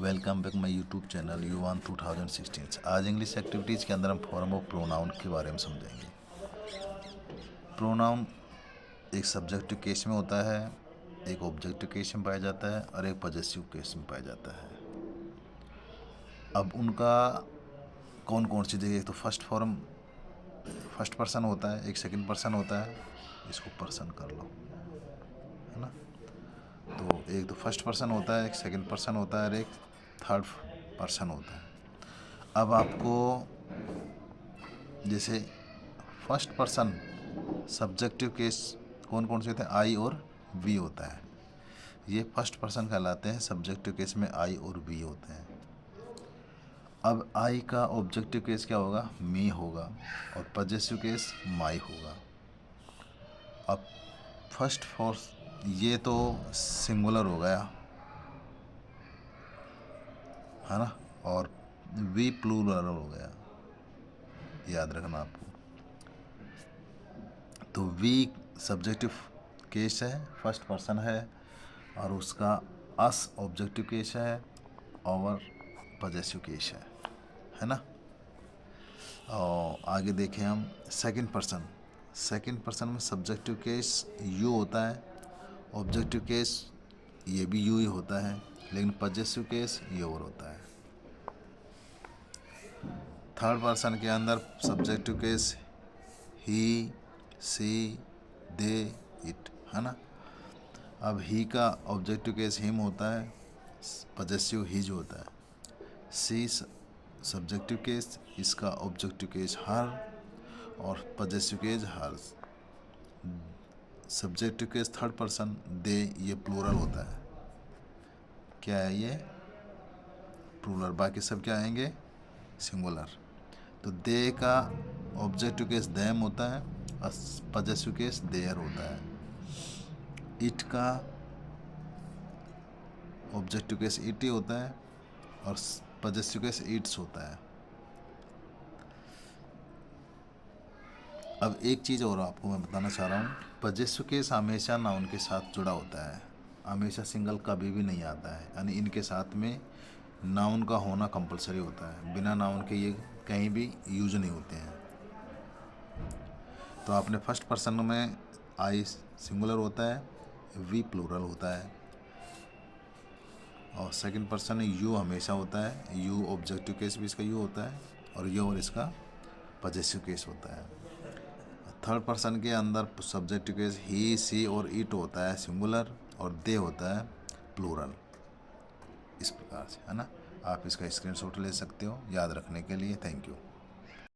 Welcome back my YouTube channel युवान 2016। आज English activities के अंदर हम फॉर्म ऑफ प्रोनाउन के बारे में समझेंगे। प्रोनाउन एक सब्जेक्टिव केस में होता है, एक ऑब्जेक्टिव केस में पाया जाता है और एक पॉजेसिव केस में पाया जाता है। अब उनका कौन कौन सी जगह, तो फर्स्ट पर्सन होता है, एक सेकंड पर्सन होता है, इसको पर्सन कर लो, है ना। तो एक तो फर्स्ट पर्सन होता है, एक सेकंड पर्सन होता है और एक थर्ड पर्सन होता है। अब आपको जैसे फर्स्ट पर्सन सब्जेक्टिव केस कौन कौन से होते हैं, आई और वी होता है। ये फर्स्ट पर्सन कहलाते हैं। सब्जेक्टिव केस में आई और वी होते हैं। अब आई का ऑब्जेक्टिव केस क्या होगा, मी होगा, और पॉजेसिव केस माई होगा। अब फर्स्ट फोर्स ये तो सिंगुलर हो गया, है ना, और वी प्लूरल हो गया, याद रखना आपको। तो वी सब्जेक्टिव केस है, फर्स्ट पर्सन है, और उसका अस ऑब्जेक्टिव केस है और पॉजेसिव केस है ना। और आगे देखें हम सेकंड पर्सन में सब्जेक्टिव केस यू होता है, ऑब्जेक्टिव केस ये भी यू ही होता है, लेकिन पॉजेसिव केस ये और होता है। थर्ड पर्सन के अंदर subjective case he, she, they, it, है ना। अब ही का ऑब्जेक्टिव केस हिम होता है, पॉजेसिव हिज होता है। सी सब्जेक्टिव केस, इसका ऑब्जेक्टिव केस हर और possessive case hers. Subjective case third person they, ये प्लूरल होता है। क्या है ये, प्लूरल। बाकी सब क्या आएंगे, सिंगुलर। तो दे का ऑब्जेक्टिव केस देम होता है और पॉजेसिव केस देयर होता है। इट का ऑब्जेक्टिव केस इट ही होता है और पॉजेसिव केस इट्स होता है। अब एक चीज़ और आपको मैं बताना चाह रहा हूँ, पॉजेसिव केस हमेशा नाउन के साथ जुड़ा होता है, हमेशा सिंगल कभी भी नहीं आता है। यानी इनके साथ में नाउन का होना कंपलसरी होता है, बिना नाउन के ये कहीं भी यूज नहीं होते हैं। तो आपने फर्स्ट पर्सन में आई सिंगुलर होता है, वी प्लूरल होता है, और सेकंड पर्सन में यू हमेशा होता है, यू ऑब्जेक्टिव केस भी इसका यू होता है, और ये और इसका पॉजेसिव केस होता है। थर्ड पर्सन के अंदर सब्जेक्टिव केस ही, सी और इट होता है सिंगुलर, और दे होता है प्लूरल। इस प्रकार से, है ना। आप इसका स्क्रीनशॉट ले सकते हो याद रखने के लिए। Thank you.